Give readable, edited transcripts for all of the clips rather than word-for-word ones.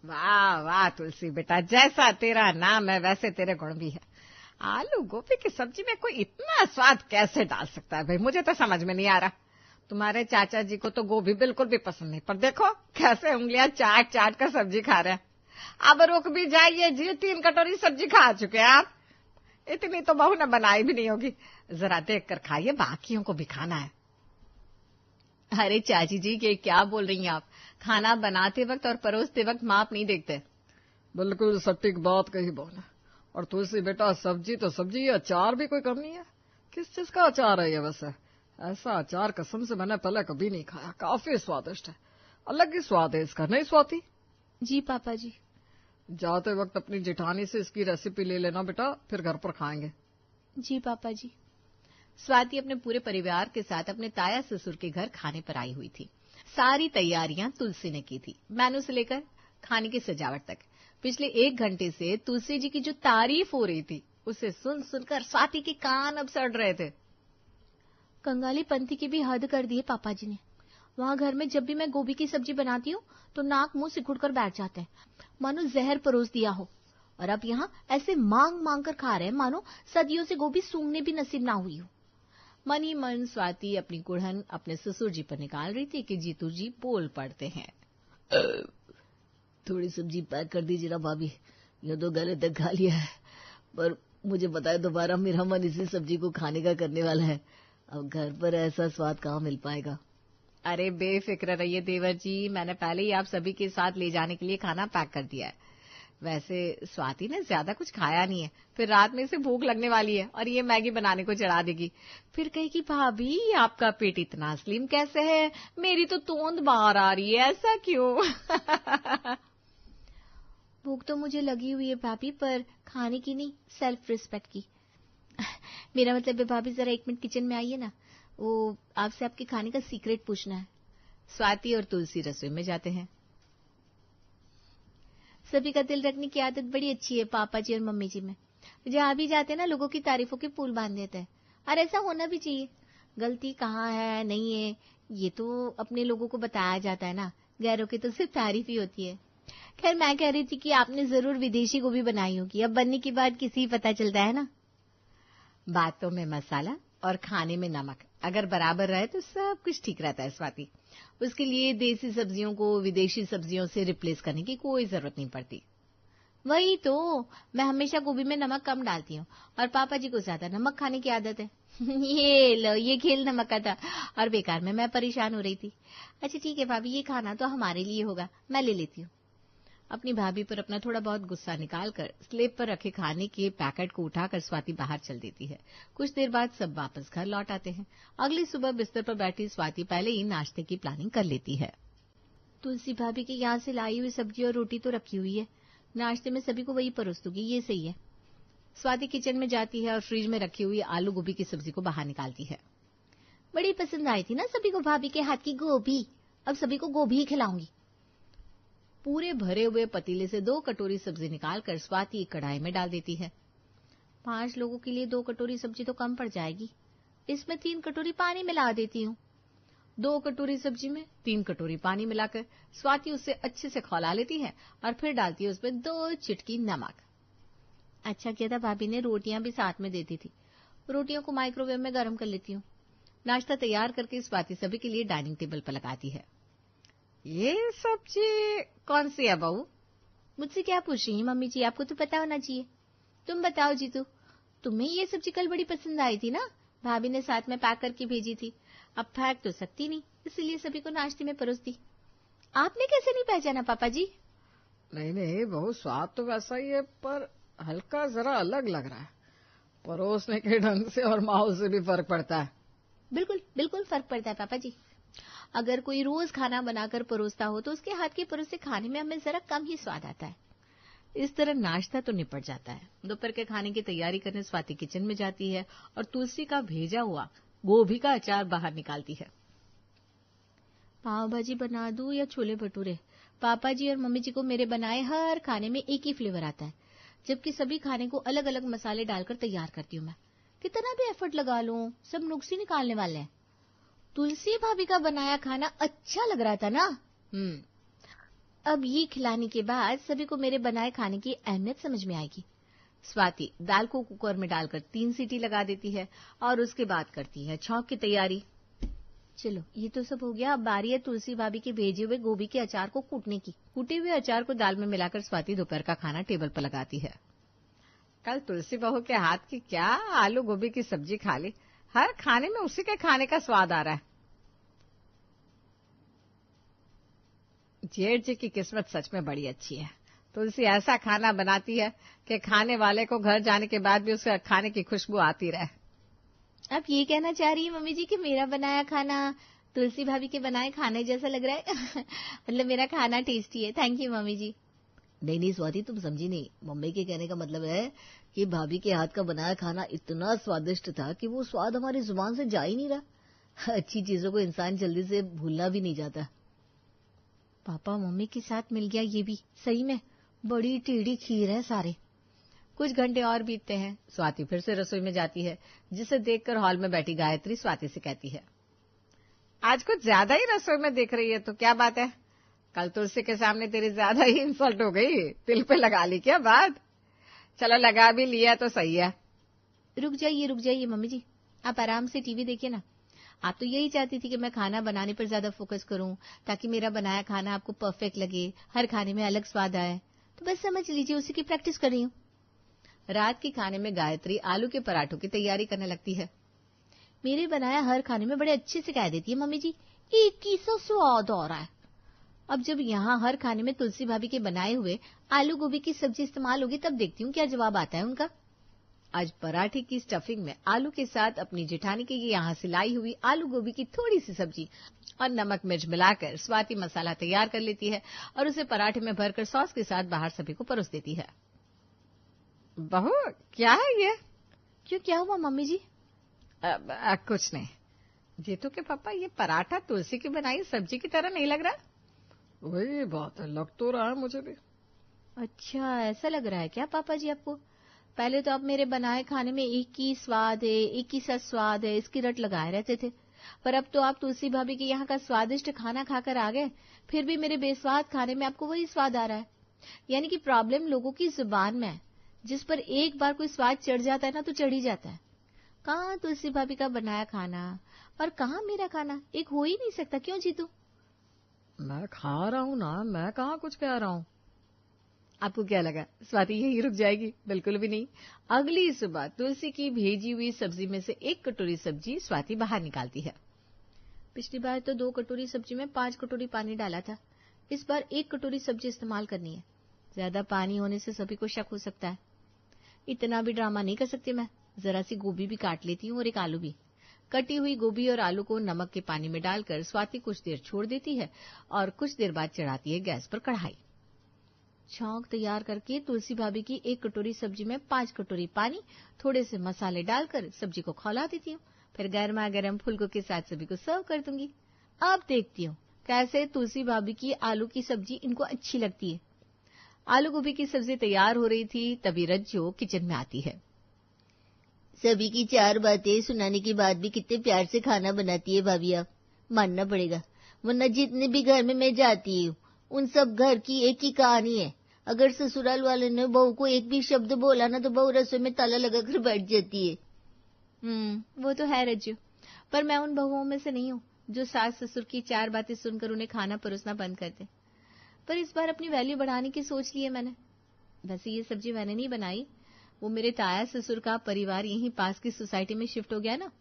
वाह वाह तुलसी बेटा, जैसा तेरा नाम है वैसे तेरे गुण भी है। आलू गोभी की सब्जी में कोई इतना स्वाद कैसे डाल सकता है भाई, मुझे तो समझ में नहीं आ रहा। तुम्हारे चाचा जी को तो गोभी बिल्कुल भी पसंद नहीं, पर देखो कैसे उंगलियां चाट चाट कर सब्जी खा रहे हैं। अब रुक भी जाइए जी, 3 कटोरी सब्जी खा चुके हैं आप। इतनी तो बहू ने बनाई भी नहीं होगी, जरा देख कर खाइए, बाकियों को भी खाना है। अरे चाची जी, ये क्या बोल रही हैं आप? खाना बनाते वक्त और परोसते वक्त माप नहीं देखते। बिल्कुल सटीक बात कही बहू ने। और तुलसी बेटा, सब्जी तो सब्जी है, अचार भी कोई कम नहीं है। किस चीज का अचार है ये वैसे? ऐसा अचार कसम से मैंने पहले कभी नहीं खाया, काफी स्वादिष्ट है, अलग ही स्वाद है इसका, नहीं स्वाति? जी पापा जी। जाते वक्त अपनी जेठानी से इसकी रेसिपी ले लेना बेटा, फिर घर पर खाएंगे। जी पापा जी। स्वाति अपने पूरे परिवार के साथ अपने ताया ससुर के घर खाने पर आई हुई थी। सारी तैयारियां तुलसी ने की थी, मेनू से लेकर खाने की सजावट तक। पिछले 1 घंटे से तुलसी जी की जो तारीफ हो रही थी, उसे सुन सुनकर स्वाति के कान अब सड़ रहे थे। कंगाली पंथी की भी हद कर दी है पापा जी ने। वहां घर में जब भी मैं गोभी की सब्जी बनाती हूँ तो नाक मुंह सिकुड़ कर बैठ जाते हैं, मानो जहर परोस दिया हो। और अब यहाँ ऐसे मांग मांग कर खा रहे हैं मानो सदियों से गोभी सूंघने भी नसीब ना हुई हो। मन ही मन स्वाति अपनी कुड़हन अपने ससुर जी पर निकाल रही थी कि जीतू जी बोल पड़ते हैं। थोड़ी सब्जी पैक कर दीजिए ना भाभी, यूं तो गले तक खा लिया है, पर मुझे पता है दोबारा मेरा मन इसी सब्जी को खाने का करने वाला है। अब घर पर ऐसा स्वाद कहाँ मिल पाएगा। अरे बेफिक्र रहिए देवर जी, मैंने पहले ही आप सभी के साथ ले जाने के लिए खाना पैक कर दिया है। वैसे स्वाति ने ज्यादा कुछ खाया नहीं है, फिर रात में इसे भूख लगने वाली है और ये मैगी बनाने को चढ़ा देगी। फिर कहेगी भाभी आपका पेट इतना स्लिम कैसे है, मेरी तो तोंद बाहर आ रही है, ऐसा क्यों? भूख तो मुझे लगी हुई है भाभी, पर खाने की नहीं, सेल्फ रिस्पेक्ट की। मेरा मतलब है भाभी, जरा 1 मिनट किचन में आइए ना, वो आपसे आपके खाने का सीक्रेट पूछना है। स्वाति और तुलसी रसोई में जाते हैं। सभी का दिल रखने की आदत बड़ी अच्छी है पापा जी और मम्मी जी में। जहां भी जाते हैं ना, लोगों की तारीफों के पुल बांध देते हैं, और ऐसा होना भी चाहिए। गलती कहाँ है नहीं है ये तो अपने लोगों को बताया जाता है ना, गैरों की तो सिर्फ तारीफ ही होती है। खैर मैं कह रही थी कि आपने जरूर विदेशी गोभी बनाई होगी, अब बनने की बात किसी पता चलता है ना। बातों में मसाला और खाने में नमक अगर बराबर रहे तो सब कुछ ठीक रहता है स्वाति। उसके लिए देसी सब्जियों को विदेशी सब्जियों से रिप्लेस करने की कोई जरूरत नहीं पड़ती। वही तो, मैं हमेशा गोभी में नमक कम डालती हूँ और पापा जी को ज्यादा नमक खाने की आदत है। ये लो, ये खेल नमक का था और बेकार में मैं परेशान हो रही थी। अच्छा ठीक है भाभी, ये खाना तो हमारे लिए होगा, मैं ले लेती हूँ। अपनी भाभी पर अपना थोड़ा बहुत गुस्सा निकालकर स्लेब पर रखे खाने के पैकेट को उठाकर स्वाति बाहर चल देती है। कुछ देर बाद सब वापस घर लौट आते हैं। अगली सुबह बिस्तर पर बैठी स्वाति पहले ही नाश्ते की प्लानिंग कर लेती है। तुलसी भाभी के यहाँ से लाई हुई सब्जी और रोटी तो रखी हुई है, नाश्ते में सभी को वही परोस दूंगी, ये सही है। स्वाति किचन में जाती है और फ्रिज में रखी हुई आलू गोभी की सब्जी को बाहर निकालती है। बड़ी पसंद आई थी ना सभी को भाभी के हाथ की गोभी, अब सभी को गोभी ही खिलाऊंगी। पूरे भरे हुए पतीले से 2 कटोरी सब्जी निकालकर स्वाति एक कढ़ाई में डाल देती है। 5 लोगों के लिए 2 कटोरी सब्जी तो कम पड़ जाएगी, इसमें 3 कटोरी पानी मिला देती हूँ। 2 कटोरी सब्जी में 3 कटोरी पानी मिलाकर स्वाति उसे अच्छे से खौला लेती है और फिर डालती है उसमें 2 चुटकी नमक। अच्छा किया था भाभी ने रोटियां भी साथ में देती थी, रोटियों को माइक्रोवेव में गर्म कर लेती हूँ। नाश्ता तैयार करके स्वाति सभी के लिए डाइनिंग टेबल पर लगाती है। ये सब्जी कौन सी है बहू? मुझसे क्या पूछ रही हैं मम्मी जी, आपको तो पता होना चाहिए। तुम बताओ जीतू, तुम्हें ये सब्जी कल बड़ी पसंद आई थी ना, भाभी ने साथ में पैक करके भेजी थी। अब फेंक तो सकती नहीं, इसलिए सभी को नाश्ते में परोस दी। आपने कैसे नहीं पहचाना पापा जी? नहीं नहीं बहू, स्वाद तो वैसा ही है, पर हल्का जरा अलग लग रहा है। परोसने के ढंग से और माहौल से भी फर्क पड़ता है। बिल्कुल बिल्कुल फर्क पड़ता है पापा जी। अगर कोई रोज खाना बनाकर परोसता हो तो उसके हाथ के परोसे खाने में हमें जरा कम ही स्वाद आता है। इस तरह नाश्ता तो निपट जाता है। दोपहर के खाने की तैयारी करने स्वाति किचन में जाती है और तुलसी का भेजा हुआ गोभी का अचार बाहर निकालती है। पाव भाजी बना दूं या छोले भटूरे? पापा जी और मम्मी जी को मेरे बनाए हर खाने में एक ही फ्लेवर आता है, जबकि सभी खाने को अलग अलग मसाले डालकर तैयार करती हूँ मैं। कितना भी एफर्ट लगा लूं, सब नुक्स ही निकालने वाले हैं। तुलसी भाभी का बनाया खाना अच्छा लग रहा था ना? अब ये खिलाने के बाद सभी को मेरे बनाए खाने की अहमियत समझ में आएगी। स्वाति दाल को कुकर में डालकर 3 सीटी लगा देती है और उसके बाद करती है छौंक की तैयारी। चलो ये तो सब हो गया, अब बारी है तुलसी भाभी के भेजे हुए गोभी के अचार को कूटने की। कूटे हुए अचार को दाल में मिलाकर स्वाति दोपहर का खाना टेबल पर लगाती है। कल तुलसी बहू के हाथ की क्या आलू गोभी की सब्जी खा ली, हर खाने में उसी के खाने का स्वाद आ रहा है। जेठ जी की किस्मत सच में बड़ी अच्छी है। तुलसी ऐसा खाना बनाती है कि खाने वाले को घर जाने के बाद भी उसके खाने की खुशबू आती रहे। अब ये कहना चाह रही है मम्मी जी कि मेरा बनाया खाना तुलसी भाभी के बनाए खाने जैसा लग रहा है? मतलब मेरा खाना टेस्टी है। थैंक यू मम्मी जी। नहीं स्वाति, तुम समझी नहीं। मम्मी के कहने का मतलब है कि भाभी के हाथ का बनाया खाना इतना स्वादिष्ट था कि वो स्वाद हमारी जुबान से जा ही नहीं रहा। अच्छी चीजों को इंसान जल्दी से भूलना भी नहीं जाता। पापा मम्मी के साथ मिल गया ये भी, सही में बड़ी टेढ़ी खीर है सारे। कुछ घंटे और बीतते हैं। स्वाति फिर से रसोई में जाती है, जिसे देखकर हॉल में बैठी गायत्री स्वाति से कहती है, आज कुछ ज्यादा ही रसोई में देख रही है, तो क्या बात है? कल तुलसी के सामने तेरी ज्यादा ही इंसल्ट हो गई, दिल पे लगा ली क्या बात? चलो लगा भी लिया तो सही है। रुक जाइए मम्मी जी, आप आराम से टीवी देखिए ना। आप तो यही चाहती थी कि मैं खाना बनाने पर ज्यादा फोकस करूं, ताकि मेरा बनाया खाना आपको परफेक्ट लगे, हर खाने में अलग स्वाद आए। तो बस समझ लीजिए उसी की प्रैक्टिस कर रही हूँ। रात के खाने में गायत्री आलू के पराठों की तैयारी करने लगती है। मेरे बनाया हर खाने में बड़े अच्छे से कह देती है मम्मी जी, एक ही सा स्वाद आ रहा है। अब जब यहाँ हर खाने में तुलसी भाभी के बनाए हुए आलू गोभी की सब्जी इस्तेमाल होगी, तब देखती हूँ क्या जवाब आता है उनका। आज पराठे की स्टफिंग में आलू के साथ अपनी जेठानी की यहाँ से लाई हुई आलू गोभी की थोड़ी सी सब्जी और नमक मिर्च मिलाकर स्वाति मसाला तैयार कर लेती है और उसे पराठे में भरकर सॉस के साथ बाहर सभी को परोस देती है। बहू क्या है ये? क्यों, क्या हुआ मम्मी जी? कुछ नहीं। जीतू के पापा, ये पराठा तुलसी की बनाई सब्जी की तरह नहीं लग रहा? वही बात है, लग तो रहा है मुझे भी। अच्छा, ऐसा लग रहा है क्या पापा जी आपको? पहले तो आप मेरे बनाए खाने में एक ही स्वाद है, एक ही सा स्वाद है, इसकी रट लगाए रहते थे। पर अब तो आप तुलसी भाभी के यहाँ का स्वादिष्ट खाना खाकर आ गए, फिर भी मेरे बेस्वाद खाने में आपको वही स्वाद आ रहा है। यानी कि प्रॉब्लम लोगों की जुबान में है। जिस पर एक बार कोई स्वाद चढ़ जाता है ना, तो चढ़ ही जाता है। कहाँ तुलसी भाभी का बनाया खाना और कहाँ मेरा खाना, एक हो ही नहीं सकता। क्यों जीतू? मैं खा रहा हूँ ना, मैं कहाँ कुछ कह रहा हूँ। आपको क्या लगा स्वाति यही रुक जाएगी? बिल्कुल भी नहीं। अगली सुबह तुलसी की भेजी हुई सब्जी में से 1 कटोरी सब्जी स्वाति बाहर निकालती है। पिछली बार तो 2 कटोरी सब्जी में 5 कटोरी पानी डाला था, इस बार 1 कटोरी सब्जी इस्तेमाल करनी है। ज्यादा पानी होने से सभी को शक हो सकता है। इतना भी ड्रामा नहीं कर सकती मैं। जरा सी गोभी भी काट लेती हूँ और एक आलू भी। कटी हुई गोभी और आलू को नमक के पानी में डालकर स्वाति कुछ देर छोड़ देती है और कुछ देर बाद चढ़ाती है गैस पर कढ़ाई। छौंक तैयार करके तुलसी भाभी की 1 कटोरी सब्जी में 5 कटोरी पानी, थोड़े से मसाले डालकर सब्जी को खौला देती हूँ। फिर गर्मा गर्म फुलकों के साथ सभी को सर्व कर दूंगी। अब देखती हूँ कैसे तुलसी भाभी की आलू की सब्जी इनको अच्छी लगती है। आलू गोभी की सब्जी तैयार हो रही थी, तभी रज्जो किचन में आती है। सभी की 4 बातें सुनाने के बाद भी कितने प्यार से खाना बनाती है भाभी, आप मानना पड़ेगा। वरना जितने भी घर में मैं जाती हूँ, उन सब घर की एक ही कहानी है। अगर ससुराल वाले ने बहू को एक भी शब्द बोला ना, तो बहू रसोई में ताला लगाकर बैठ जाती है। वो तो है रज्जो, पर मैं उन बहुओं में से नहीं हूँ जो सास ससुर की 4 बातें सुनकर उन्हें खाना परोसना बंद कर दे। पर इस बार अपनी वैल्यू बढ़ाने की सोच ली है मैंने। वैसे ये सब्जी मैंने नहीं बनाई, वो मेरे ताया ससुर का परिवार यहीं पास की सोसाइटी में शिफ्ट हो गया ना,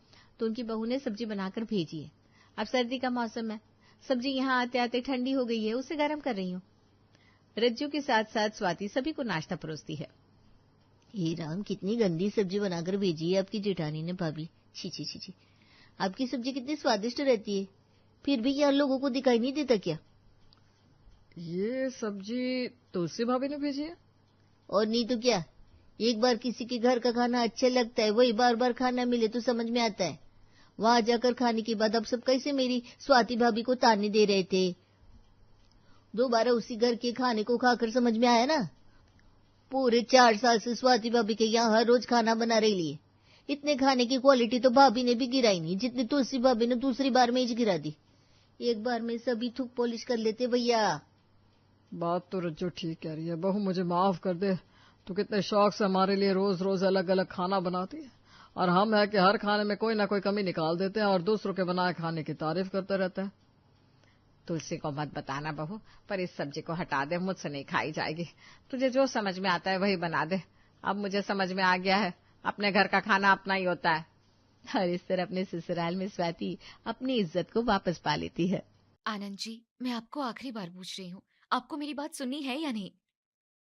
तो उनकी बहू ने सब्जी बनाकर भेजी है। अब सर्दी का मौसम है, सब्जी यहाँ आते आते ठंडी हो गई है, उसे गर्म कर रही हूँ। रज्जू के साथ साथ स्वाति सभी को नाश्ता परोसती है। हे राम, कितनी गंदी सब्जी बनाकर भेजी है आपकी जेठानी ने भाभी। छी छी छी छी, आपकी सब्जी कितनी स्वादिष्ट रहती है, फिर भी यहाँ लोगों को दिखाई नहीं देता क्या? ये सब्जी तुलसी भाभी ने भेजी है। और नहीं तो क्या, एक बार किसी के घर का खाना अच्छा लगता है, वही बार बार खाना मिले तो समझ में आता है। वहां जाकर खाने के बाद अब सब कैसे मेरी स्वाति भाभी को ताने दे रहे थे। दोबारा उसी घर के खाने को खाकर समझ में आया ना। पूरे 4 साल से स्वाति भाभी के यहाँ हर रोज खाना बना रही है। इतने खाने की क्वालिटी तो भाभी ने भी गिराई नहीं, जितनी तुलसी भाभी ने दूसरी बार में ही गिरा दी। एक बार में सभी थूक पॉलिश कर लेते भैया। बात तो रज्जो ठीक कह रही है। बहू मुझे माफ कर दे, तो कितने शौक से हमारे लिए रोज रोज अलग अलग खाना बनाती है, और हम है कि हर खाने में कोई ना कोई कमी निकाल देते हैं और दूसरों के बनाए खाने की तारीफ करते रहते हैं। तुलसी को मत बताना बहू, पर इस सब्जी को हटा दे, मुझसे नहीं खाई जाएगी। तुझे जो समझ में आता है वही बना दे। अब मुझे समझ में आ गया है, अपने घर का खाना अपना ही होता है। और इस तरह अपने ससुराल में स्वाति अपनी इज्जत को वापस पा लेती है। आनंद जी, मैं आपको आखिरी बार पूछ रही हूँ, आपको मेरी बात सुननी है या नहीं?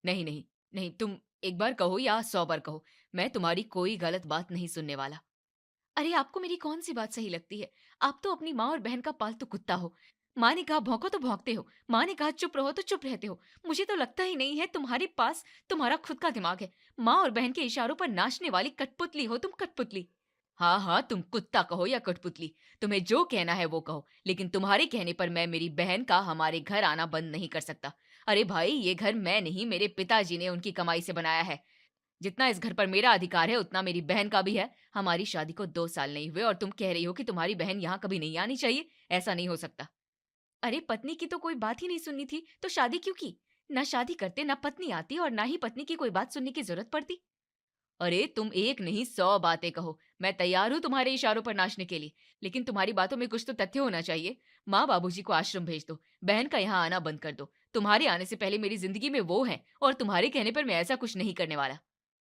नहीं नहीं नहीं, तुम एक बार कहो या 100 बार कहो, मैं तुम्हारी कोई गलत बात नहीं सुनने वाला। अरे आपको मेरी कौन सी बात सही लगती है? आप तो अपनी माँ और बहन का पालतू कुत्ता हो। माँ ने कहा भौंको तो भौंकते हो, माँ ने कहा चुप रहो तो चुप रहते हो। मुझे तो लगता ही नहीं है तुम्हारे पास तुम्हारा खुद का दिमाग है। माँ और बहन के इशारों पर नाचने वाली कठपुतली हो तुम, कठपुतली। हाँ हाँ, तुम कुत्ता कहो या कठपुतली, तुम्हें जो कहना है वो कहो, लेकिन तुम्हारे कहने पर मैं मेरी बहन का हमारे घर आना बंद नहीं कर सकता। अरे भाई, ये घर मैं नहीं, मेरे पिताजी ने उनकी कमाई से बनाया है। जितना इस घर पर मेरा अधिकार है उतना मेरी बहन का भी है। हमारी शादी को 2 साल नहीं हुए और तुम कह रही हो कि तुम्हारी बहन यहाँ कभी नहीं आनी चाहिए। ऐसा नहीं हो सकता। अरे पत्नी की तो कोई बात ही नहीं सुननी थी तो शादी क्यों की? ना शादी करते ना पत्नी आती और ना ही पत्नी की कोई बात सुनने की जरूरत पड़ती। अरे तुम एक नहीं 100 बातें कहो, मैं तैयार हूँ तुम्हारे इशारों पर नाचने के लिए, लेकिन तुम्हारी बातों में कुछ तो तथ्य होना चाहिए। माँ बाबूजी को आश्रम भेज दो, बहन का यहाँ आना बंद कर दो। तुम्हारे आने से पहले मेरी जिंदगी में वो है और तुम्हारे कहने पर मैं ऐसा कुछ नहीं करने वाला।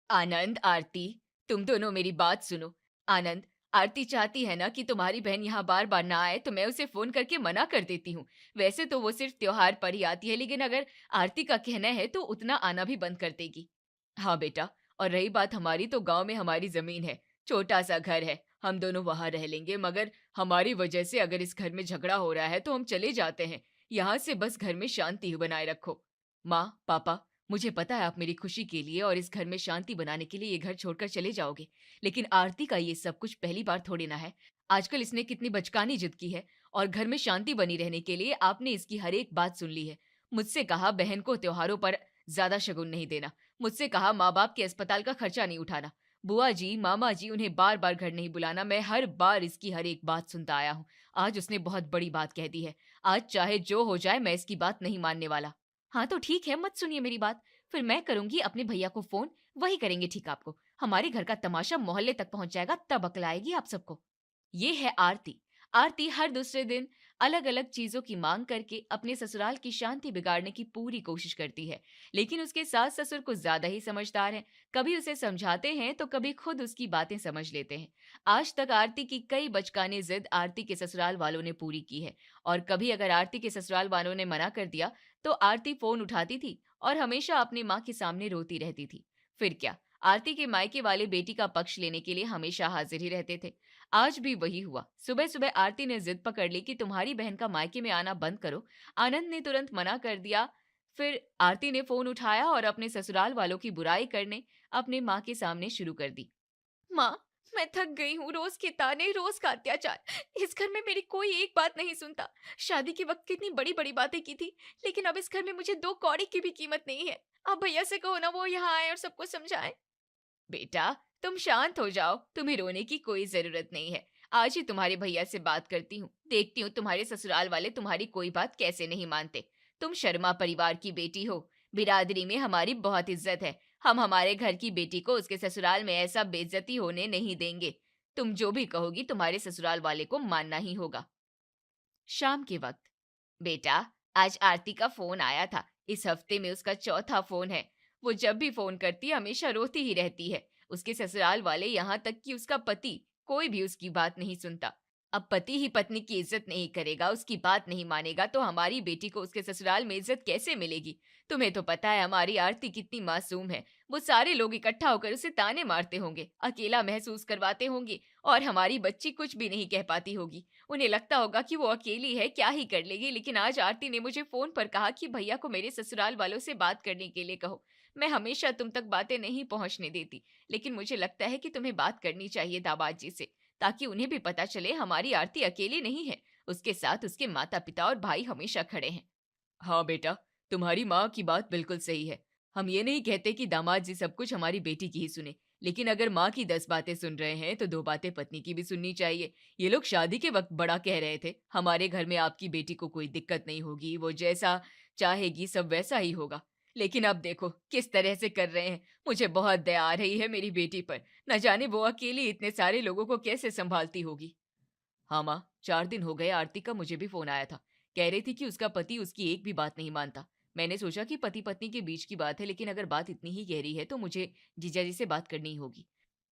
आनंद, आरती, तुम दोनों मेरी बात सुनो। आनंद, आरती चाहती है ना कि तुम्हारी बहन यहाँ बार बार ना आए, तो मैं उसे फोन करके मना कर देती हूँ। वैसे तो वो सिर्फ त्योहार पर ही आती है, लेकिन अगर आरती का कहना है तो उतना आना भी बंद कर देगी। हाँ बेटा, और रही बात हमारी, तो गांव में हमारी जमीन है, छोटा सा घर है, हम दोनों वहां रह लेंगे। मगर हमारी वजह से अगर इस घर में झगड़ा हो रहा है तो हम चले जाते हैं। यहाँ से बस घर में शांति बनाए रखो। माँ, पापा, मुझे पता है आप मेरी खुशी के लिए और इस घर में शांति बनाने के लिए ये घर छोड़कर चले जाओगे, लेकिन आरती का ये सब कुछ पहली बार थोड़ी ना है। आजकल इसने कितनी बचकानी जिद की है और घर में शांति बनी रहने के लिए आपने इसकी हर एक बात सुन ली है। मुझसे कहा बहन को त्योहारों पर ज्यादा शगुन नहीं देना, मुझसे कहा माँ बाप के अस्पताल का खर्चा नहीं उठाना, बुआ जी, मामा जी, उन्हें बार बार घर नहीं बुलाना। मैं हर बार इसकी हर एक बात सुनता आया हूँ। आज उसने बहुत बड़ी बात कह दी है। आज चाहे जो हो जाए मैं इसकी बात नहीं मानने वाला। हाँ तो ठीक है, मत सुनिए मेरी बात, फिर मैं करूंगी अपने भैया को फोन, वही करेंगे ठीक आपको। हमारे घर का तमाशा मोहल्ले तक पहुंच जाएगा, तब अकल आएगी आप सबको। ये है आरती। आरती हर दूसरे दिन अलग अलग चीजों की मांग करके अपने ससुराल की शांति बिगाड़ने की पूरी कोशिश करती है, लेकिन उसके सास ससुर कुछ ज्यादा ही समझदार हैं। कभी उसे समझाते हैं तो कभी खुद उसकी बातें समझ लेते हैं। आज तक आरती की कई बचकानी जिद आरती के ससुराल वालों ने पूरी की है, और कभी अगर आरती के ससुराल वालों ने मना कर दिया तो आरती फोन उठाती थी और हमेशा अपनी माँ के सामने रोती रहती थी। फिर क्या, आरती के मायके वाले बेटी का पक्ष लेने के लिए हमेशा हाजिर ही रहते थे। आज भी वही हुआ। सुबह सुबह आरती ने जिद पकड़ ली कि तुम्हारी बहन का मायके में आना बंद करो। आनंद ने तुरंत मना कर दिया। फिर आरती ने फोन उठाया और अपने ससुराल वालों की बुराई करने अपने माँ के सामने शुरू कर दी। माँ, मैं थक गई हूँ, रोज के ताने, रोज का अत्याचार। इस घर में मेरी कोई एक बात नहीं सुनता। शादी के वक्त कितनी बड़ी बड़ी बातें की थी, लेकिन अब इस घर में मुझे 2 कौड़ी की भी कीमत नहीं है। आप भैया से कहो ना वो यहाँ आए और सबको समझाएं। बेटा, तुम शांत हो जाओ, तुम्हें रोने की कोई जरूरत नहीं है। आज ही तुम्हारे भैया से बात करती हूँ, देखती हूँ तुम्हारे ससुराल वाले तुम्हारी कोई बात कैसे नहीं मानते। तुम शर्मा परिवार की बेटी हो, बिरादरी में हमारी बहुत इज्जत है। हम हमारे घर की बेटी को उसके ससुराल में ऐसा बेइज्जती होने नहीं देंगे। तुम जो भी कहोगी तुम्हारे ससुराल वाले को मानना ही होगा। शाम के वक्त, बेटा, आज आरती का फोन आया था। इस हफ्ते में उसका 4था फोन है। वो जब भी फोन करती है हमेशा रोती ही रहती है। उसके ससुराल वाले, यहाँ तक कि उसका पति, कोई भी उसकी बात नहीं सुनता। अब पति ही पत्नी की इज्जत नहीं करेगा, उसकी बात नहीं मानेगा, तो हमारी बेटी को उसके ससुराल में इज्जत कैसे मिलेगी? तुम्हें तो पता है हमारी आरती कितनी मासूम है। वो सारे लोग इकट्ठा होकर उसे ताने मारते होंगे, अकेला महसूस करवाते होंगे, और हमारी बच्ची कुछ भी नहीं कह पाती होगी। उन्हें लगता होगा कि वो अकेली है, क्या ही कर लेगी। लेकिन आज आरती ने मुझे फोन पर कहा कि भैया को मेरे ससुराल वालों से बात करने के लिए कहो। मैं हमेशा तुम तक बातें नहीं पहुंचने देती, लेकिन मुझे लगता है कि तुम्हें बात करनी चाहिए दामाद जी से, ताकि उन्हें भी पता चले हमारी आरती अकेली नहीं है, उसके साथ उसके माता पिता और भाई हमेशा खड़े हैं। हाँ बेटा, तुम्हारी माँ की बात बिल्कुल सही है। हम ये नहीं कहते कि दामाद जी सब कुछ हमारी बेटी की ही सुने, लेकिन अगर माँ की 10 बातें सुन रहे हैं तो 2 बातें पत्नी की भी सुननी चाहिए। ये लोग शादी के वक्त बड़ा कह रहे थे, हमारे घर में आपकी बेटी को कोई दिक्कत नहीं होगी, वो जैसा चाहेगी सब वैसा ही होगा। लेकिन अब देखो किस तरह से कर रहे हैं। मुझे बहुत दया आ रही है मेरी बेटी पर। न जाने वो अकेली इतने सारे लोगों को कैसे संभालती होगी। हाँ माँ, 4 दिन हो गए आरती का मुझे भी फोन आया था। कह रही थी कि उसका पति उसकी एक भी बात नहीं मानता। मैंने सोचा कि पति पत्नी के बीच की बात है, लेकिन अगर बात इतनी ही गहरी है तो मुझे जीजा जी से बात करनी ही होगी।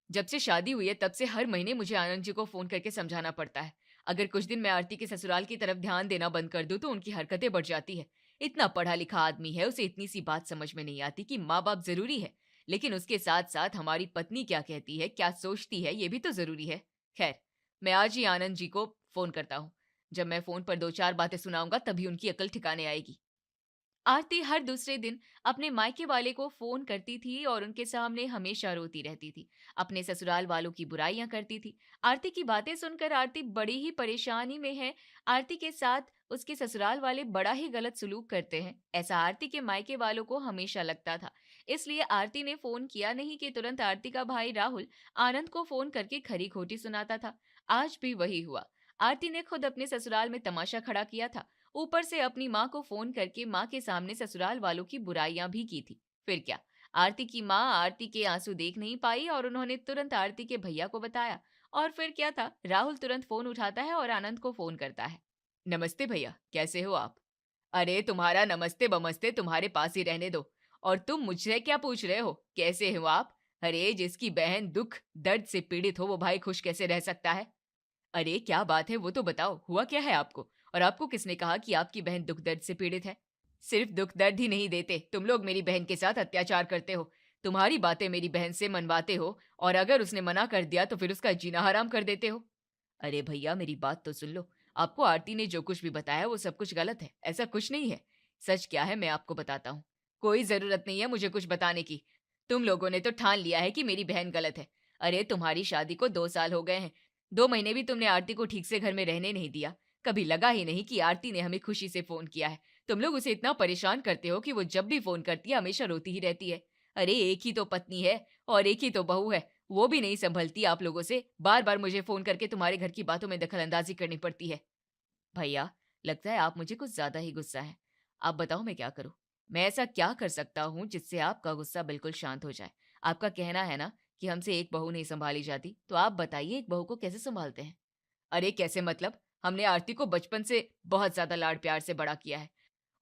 जब से शादी हुई है तब से हर महीने मुझे आनंद जी को फोन करके समझाना पड़ता है। अगर कुछ दिन मैं आरती के ससुराल की तरफ ध्यान देना बंद कर दूं तो उनकी हरकतें बढ़ जाती है। इतना पढ़ा लिखा आदमी है, उसे इतनी सी बात समझ में नहीं आती कि माँ बाप जरूरी है, लेकिन उसके साथ साथ हमारी पत्नी क्या कहती है, क्या सोचती है, ये भी तो जरूरी है। खैर, मैं आज ही आनंद जी को फोन करता हूँ। जब मैं फोन पर 2-4 बातें सुनाऊंगा तभी उनकी अकल ठिकाने आएगी। आरती हर दूसरे दिन अपने मायके वाले को फोन करती थी और उनके सामने हमेशा रोती रहती थी। अपने ससुराल वालों की बुराइयां करती थी। आरती की बातें सुनकर आरती बड़ी ही परेशानी में है। आरती के साथ उसके ससुराल वाले बड़ा ही गलत सलूक करते हैं, ऐसा आरती के मायके वालों को हमेशा लगता था। इसलिए आरती ने फोन किया नहीं कि तुरंत आरती का भाई राहुल आनंद को फोन करके खरी खोटी सुनाता था। आज भी वही हुआ। आरती ने खुद अपने ससुराल में तमाशा खड़ा किया था, ऊपर से अपनी माँ को फोन करके माँ के सामने ससुराल वालों की बुराइयां भी की थी। फिर क्या, आरती की माँ आरती के आंसू देख नहीं पाई और उन्होंने तुरंत आरती के भैया को बताया। और फिर क्या था, राहुल तुरंत फोन उठाता है और आनंद को फोन करता है। नमस्ते भैया, कैसे हो आप? अरे तुम्हारा नमस्ते बमस्ते तुम्हारे पास ही रहने दो। और तुम मुझसे क्या पूछ रहे हो, कैसे हो आप? अरे जिसकी बहन दुख दर्द से पीड़ित हो वो भाई खुश कैसे रह सकता है? अरे क्या बात है वो तो बताओ, हुआ क्या है आपको? और आपको किसने कहा कि आपकी बहन दुख दर्द से पीड़ित है? सिर्फ दुख दर्द ही नहीं देते, तुम लोग मेरी बहन के साथ अत्याचार करते हो। तुम्हारी बातें मेरी बहन से मनवाते हो और अगर उसने मना कर दिया तो फिर उसका जीना हराम कर देते हो। अरे भैया मेरी बात तो सुन लो। आपको आरती ने जो कुछ भी बताया वो सब कुछ गलत है, ऐसा कुछ नहीं है। सच क्या है मैं आपको बताता हूँ। कोई जरूरत नहीं है मुझे कुछ बताने की। तुम लोगों ने तो ठान लिया है कि मेरी बहन गलत है। अरे तुम्हारी शादी को 2 साल हो गए हैं। 2 महीने भी तुमने आरती को ठीक से घर में रहने नहीं दिया। कभी लगा ही नहीं कि आरती ने हमें खुशी से फोन किया है। तुम लोग उसे इतना परेशान करते हो कि वो जब भी फोन करती है हमेशा रोती ही रहती है। अरे एक ही तो पत्नी है और एक ही तो बहू है, वो भी नहीं संभलती आप लोगों से। बार बार मुझे फोन करके तुम्हारे घर की बातों में दखल अंदाजी करनी पड़ती है। भैया, लगता है आप मुझे कुछ ज्यादा ही गुस्सा है। आप बताओ मैं क्या करूं? मैं ऐसा क्या कर सकता हूं जिससे आपका गुस्सा बिल्कुल शांत हो जाए? आपका कहना है ना कि हमसे एक बहू नहीं संभाली जाती, तो आप बताइए एक बहू को कैसे संभालते हैं? अरे कैसे मतलब? हमने आरती को बचपन से बहुत ज्यादा लाड प्यार से बड़ा किया है।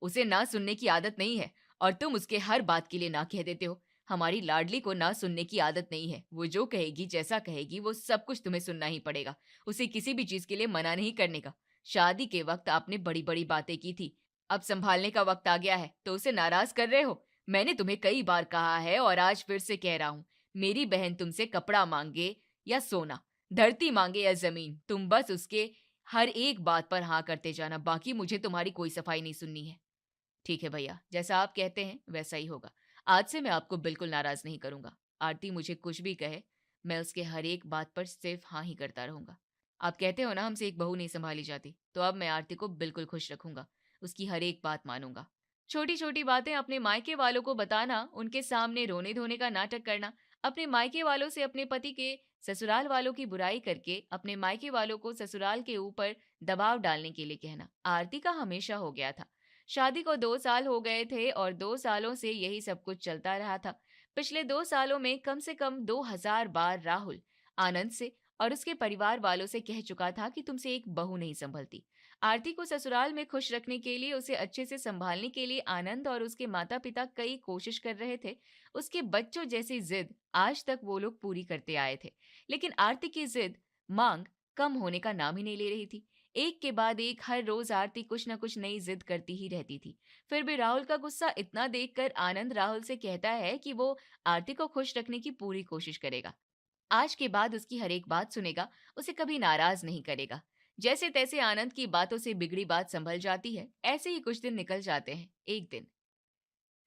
उसे ना सुनने की आदत नहीं है और तुम उसके हर बात के लिए ना कह देते हो। हमारी लाडली को ना सुनने की आदत नहीं है। वो जो कहेगी जैसा कहेगी वो सब कुछ तुम्हें सुनना ही पड़ेगा। उसे किसी भी चीज के लिए मना नहीं करने का। शादी के वक्त आपने बड़ी बड़ी बातें की थी, अब संभालने का वक्त आ गया है तो उसे नाराज कर रहे हो। मैंने तुम्हें कई बार कहा है और आज फिर से कह रहा हूँ, मेरी बहन तुमसे कपड़ा मांगे या सोना, धरती मांगे या जमीन, तुम बस उसके हर एक बात पर हाँ करते जाना। बाकी मुझे तुम्हारी कोई सफाई नहीं सुननी है। ठीक है भैया, जैसा आप कहते हैं वैसा ही होगा। आज से मैं आपको बिल्कुल नाराज नहीं करूंगा। आरती मुझे कुछ भी कहे, मैं उसके हर एक बात पर सिर्फ हाँ ही करता रहूंगा। आप कहते हो ना हमसे एक बहू नहीं संभाली जाती, तो अब मैं आरती को बिल्कुल खुश रखूंगा, उसकी हर एक बात मानूंगा। छोटी छोटी बातें अपने मायके वालों को बताना, उनके सामने रोने धोने का नाटक करना, अपने मायके वालों से अपने पति के ससुराल वालों की बुराई करके अपने मायके वालों को ससुराल के ऊपर दबाव डालने के लिए कहना, आरती का हमेशा हो गया था। शादी को 2 साल हो गए थे और 2 सालों से यही सब कुछ चलता रहा था। पिछले 2 सालों में कम से कम 2000 बार राहुल आनंद से और उसके परिवार वालों से कह चुका था कि तुमसे एक बहू नहीं संभलती। आरती को ससुराल में खुश रखने के लिए, उसे अच्छे से संभालने के लिए आनंद और उसके माता पिता कई कोशिश कर रहे थे। उसके बच्चों जैसी जिद आज तक वो लोग पूरी करते आए थे, लेकिन आरती की जिद मांग कम होने का नाम ही नहीं ले रही थी। एक के बाद एक हर रोज आरती कुछ न कुछ नई जिद करती ही रहती थी। फिर भी राहुल का गुस्सा इतना देखकर आनंद राहुल से कहता है कि वो आरती को खुश रखने की पूरी कोशिश करेगा। आज के बाद उसकी हर एक बात सुनेगा, उसे कभी नाराज नहीं करेगा। जैसे तैसे आनंद की बातों से बिगड़ी बात संभल जाती है। ऐसे ही कुछ दिन निकल जाते हैं। एक दिन,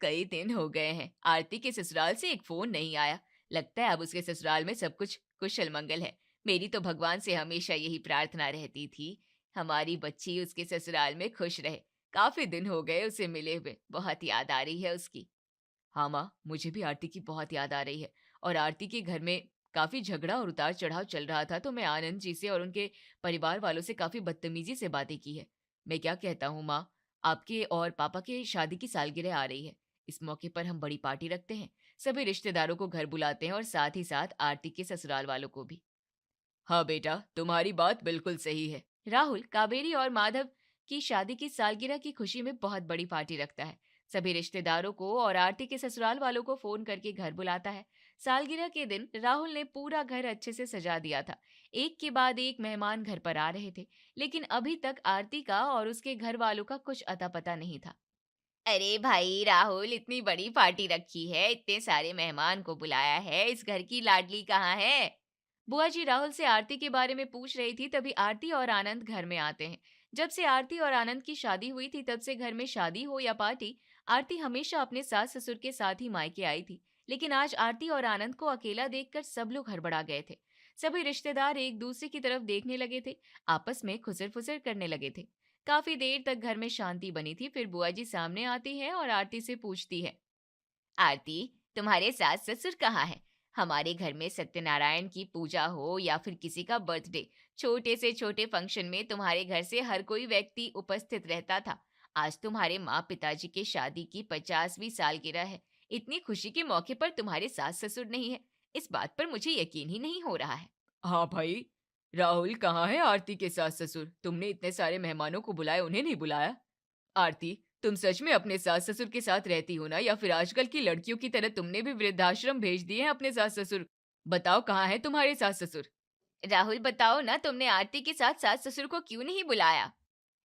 कई दिन हो गए हैं आरती के ससुराल से एक फोन नहीं आया। लगता है अब उसके ससुराल में सब कुछ कुशल मंगल है। मेरी तो भगवान से हमेशा यही प्रार्थना रहती थी, हमारी बच्ची उसके ससुराल में खुश रहे। काफी दिन हो गए उसे मिले हुए, बहुत याद आ रही है उसकी। हाँ माँ, मुझे भी आरती की बहुत याद आ रही है। और आरती के घर में काफी झगड़ा और उतार चढ़ाव चल रहा था, तो मैं आनंद जी से और उनके परिवार वालों से काफी बदतमीजी से बातें की है। मैं क्या कहता हूँ माँ, आपके और पापा के शादी की सालगिरह आ रही है। इस मौके पर हम बड़ी पार्टी रखते हैं, सभी रिश्तेदारों को घर बुलाते हैं और साथ ही साथ आरती के ससुराल वालों को भी। हाँ बेटा, तुम्हारी बात बिल्कुल सही है। राहुल कावेरी और माधव की शादी की सालगिरह की खुशी में बहुत बड़ी पार्टी रखता है। सभी रिश्तेदारों को और आरती के ससुराल वालों को फोन करके घर बुलाता है। सालगिरह के दिन राहुल ने पूरा घर अच्छे से सजा दिया था। एक के बाद एक मेहमान घर पर आ रहे थे, लेकिन अभी तक आरती का और उसके घर वालों का कुछ अता पता नहीं था। अरे भाई राहुल, इतनी बड़ी पार्टी रखी है, इतने सारे मेहमान को बुलाया है, इस घर की लाडली कहाँ है? बुआ जी राहुल से आरती के बारे में पूछ रही थी, तभी आरती और आनंद घर में आते हैं। जब से आरती और आनंद की शादी हुई थी, तब से घर में शादी हो या पार्टी, आरती हमेशा अपने सास ससुर के साथ ही मायके आई थी। लेकिन आज आरती और आनंद को अकेला देखकर सब लोग हड़बड़ा गए थे। सभी रिश्तेदार एक दूसरे की तरफ देखने लगे थे, आपस में खुसर फुसर करने लगे थे। काफी देर तक घर में शांति बनी थी। फिर बुआ जी सामने आती है और आरती से पूछती है, आरती, तुम्हारे सास ससुर कहाँ है? हमारे घर में सत्यनारायण की पूजा हो या फिर किसी का बर्थडे, छोटे से छोटे फंक्शन में तुम्हारे घर से हर कोई व्यक्ति उपस्थित रहता था। आज तुम्हारे माँ पिताजी के शादी की 50वीं सालगिरह है। इतनी खुशी के मौके पर तुम्हारे सास ससुर नहीं है, इस बात पर मुझे यकीन ही नहीं हो रहा है। हाँ भाई, राहुल कहाँ है आरती के सास ससुर? तुमने इतने सारे मेहमानों को बुलाया, उन्हें नहीं बुलाया? आरती, तुम सच में अपने सास ससुर के साथ रहती हो ना, या फिर आजकल की लड़कियों की तरह तुमने भी वृद्धाश्रम भेज दिए हैं अपने सास ससुर? बताओ, कहाँ है तुम्हारे सास ससुर? राहुल बताओ ना, तुमने आरती के साथ सास ससुर को क्यों नहीं बुलाया?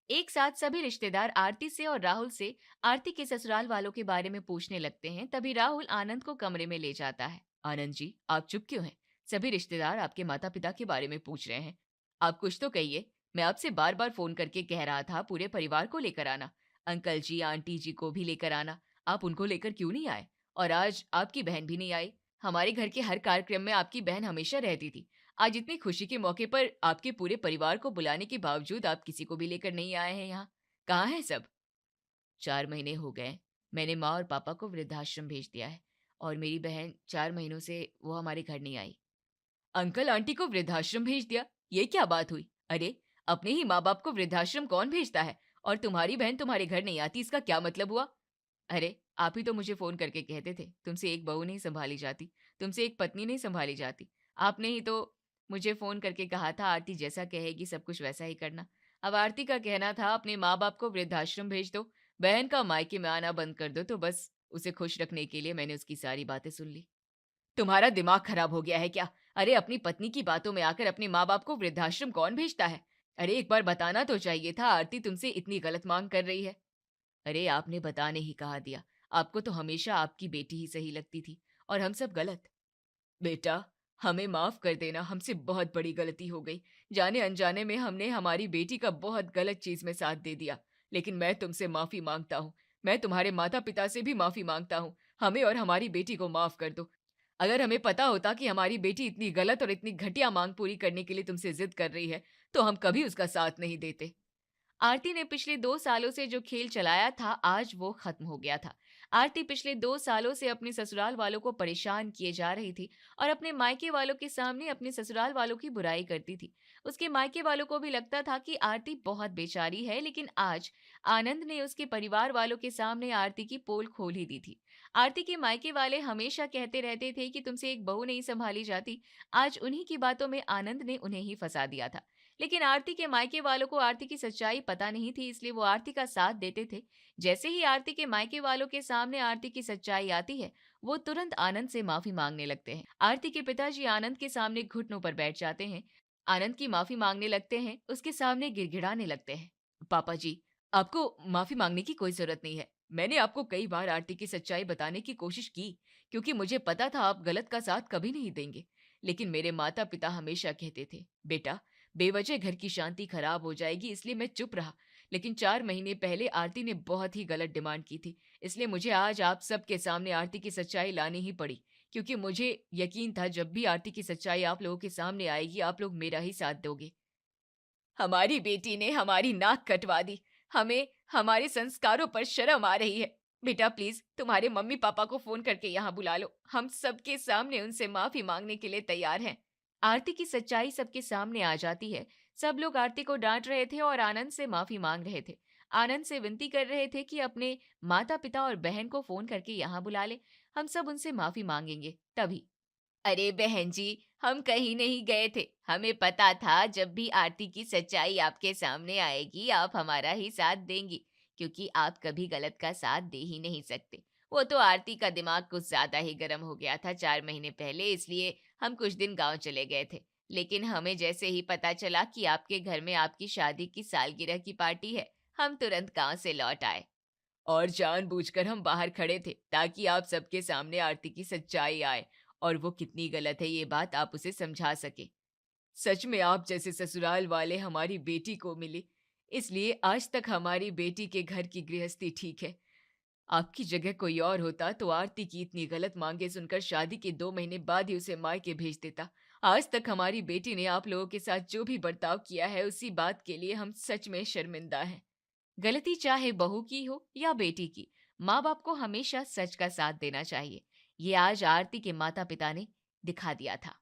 एक साथ सभी रिश्तेदार आरती से और राहुल से आरती के ससुराल वालों के बारे में पूछने लगते हैं। तभी राहुल आनंद को कमरे में ले जाता है। आनंद जी, आप चुप क्यों हैं? सभी रिश्तेदार आपके माता पिता के बारे में पूछ रहे हैं, आप कुछ तो कहिए। मैं आपसे बार बार फोन करके कह रहा था पूरे परिवार को लेकर आना, अंकल जी आंटी जी को भी लेकर आना। आप उनको लेकर क्यों नहीं आए? और आज आपकी बहन भी नहीं आई। हमारे घर के हर कार्यक्रम में आपकी बहन हमेशा रहती थी। आज इतनी खुशी के मौके पर आपके पूरे परिवार को बुलाने के बावजूद आप किसी को भी लेकर नहीं आए हैं यहाँ। कहाँ है सब? 4 महीने हो गए, मैंने माँ और पापा को वृद्धाश्रम भेज दिया है और मेरी बहन 4 महीनों से वो हमारे घर नहीं आई। अंकल आंटी को वृद्धाश्रम भेज दिया? ये क्या बात हुई? अरे, अपने ही माँ बाप को वृद्धाश्रम कौन भेजता है? और तुम्हारी बहन तुम्हारे घर नहीं आती, इसका क्या मतलब हुआ? अरे, आप ही तो मुझे फोन करके कहते थे तुमसे एक बहू नहीं संभाली जाती, तुमसे एक पत्नी नहीं संभाली जाती। आपने ही तो मुझे फोन करके कहा था आरती जैसा कहेगी सब कुछ वैसा ही करना। अब आरती का कहना था अपने माँ बाप को वृद्धाश्रम भेज दो, बहन का मायके में आना बंद कर दो, तो बस उसे खुश रखने के लिए मैंने उसकी सारी बातें सुन ली। तुम्हारा दिमाग खराब हो गया है क्या? अरे, अपनी पत्नी की बातों में आकर अपने माँ बाप को वृद्धाश्रम कौन भेजता है? अरे, एक बार बताना तो चाहिए था, आरती तुमसे इतनी गलत मांग कर रही है। अरे, आपने बताने ही कहा दिया, आपको तो हमेशा आपकी बेटी ही सही लगती थी और हम सब गलत। बेटा, हमें माफ कर देना, हमसे बहुत बड़ी गलती हो गई। जाने अनजाने में हमने हमारी बेटी का बहुत गलत चीज में साथ दे दिया। लेकिन मैं तुमसे माफी मांगता हूँ, मैं तुम्हारे माता पिता से भी माफी मांगता हूँ। हमें और हमारी बेटी को माफ कर दो। अगर हमें पता होता कि हमारी बेटी इतनी गलत और इतनी घटिया मांग पूरी करने के लिए तुमसे जिद कर रही है, तो हम कभी उसका साथ नहीं देते। आरती ने पिछले 2 सालों से जो खेल चलाया था, आज वो खत्म हो गया था। आरती पिछले 2 सालों से अपने ससुराल वालों को परेशान किए जा रही थी और अपने मायके वालों के सामने अपने ससुराल वालों की बुराई करती थी। उसके मायके वालों को भी लगता था कि आरती बहुत बेचारी है, लेकिन आज आनंद ने उसके परिवार वालों के सामने आरती की पोल खोल ही दी थी। आरती के मायके वाले हमेशा कहते रहते थे कि तुमसे एक बहू नहीं संभाली जाती। आज उन्हीं की बातों में आनंद ने उन्हें ही फंसा दिया था। लेकिन आरती के मायके वालों को आरती की सच्चाई पता नहीं थी, इसलिए वो आरती का साथ देते थे। जैसे ही आरती के मायके वालों के सामने आरती की सच्चाई आती है, वो तुरंत आनंद से माफी मांगने लगते हैं। आरती के पिताजी आनंद के सामने घुटनों पर बैठ जाते हैं, आनंद की माफी मांगने लगते हैं, उसके सामने गिड़गिड़ाने लगते हैं। पापा जी, आपको माफी मांगने की कोई जरूरत नहीं है। मैंने आपको कई बार आरती की सच्चाई बताने की कोशिश की, क्योंकि मुझे पता था आप गलत का साथ कभी नहीं देंगे। लेकिन मेरे माता पिता हमेशा कहते थे, बेटा, बेवजह घर की शांति खराब हो जाएगी, इसलिए मैं चुप रहा। लेकिन 4 महीने पहले आरती ने बहुत ही गलत डिमांड की थी, इसलिए मुझे आज आप सबके सामने आरती की सच्चाई लानी ही पड़ी, क्योंकि मुझे यकीन था जब भी आरती की सच्चाई आप लोगों के सामने आएगी, आप लोग मेरा ही साथ दोगे। हमारी बेटी ने हमारी नाक कटवा दी, हमें हमारे संस्कारों पर शर्म आ रही है। बेटा प्लीज तुम्हारे मम्मी पापा को फोन करके यहाँ बुला लो, हम सबके सामने उनसे माफी मांगने के लिए तैयार हैं। आरती की सच्चाई सबके सामने आ जाती है। सब लोग आरती को डांट रहे थे और आनंद से माफी मांग रहे थे। आनंद से विनती कर रहे थे कि अपने माता पिता और बहन को फोन करके यहाँ बुला ले, हम सब उनसे माफी मांगेंगे। तभी, अरे बहन जी, हम कहीं नहीं गए थे, हमें पता था जब भी आरती की सच्चाई आपके सामने आएगी आप हमारा ही साथ देंगी, क्योंकि आप कभी गलत का साथ दे ही नहीं सकते। वो तो आरती का दिमाग कुछ ज्यादा ही गर्म हो गया था 4 महीने पहले, इसलिए हम कुछ दिन गांव चले गए थे। लेकिन हमें जैसे ही पता चला कि आपके घर में आपकी शादी की सालगिरह की पार्टी है, हम तुरंत गांव से लौट आए और जानबूझकर हम बाहर खड़े थे ताकि आप सबके सामने आरती की सच्चाई आए और वो कितनी गलत है ये बात आप उसे समझा सके। सच में आप जैसे ससुराल वाले हमारी बेटी को मिले, इसलिए आज तक हमारी बेटी के घर की गृहस्थी ठीक है। आपकी जगह कोई और होता तो आरती की इतनी गलत मांगे सुनकर शादी के 2 महीने बाद ही उसे मायके भेज देता। आज तक हमारी बेटी ने आप लोगों के साथ जो भी बर्ताव किया है उसी बात के लिए हम सच में शर्मिंदा हैं। गलती चाहे बहू की हो या बेटी की, माँ बाप को हमेशा सच का साथ देना चाहिए। ये आज आरती के माता पिता ने दिखा दिया था।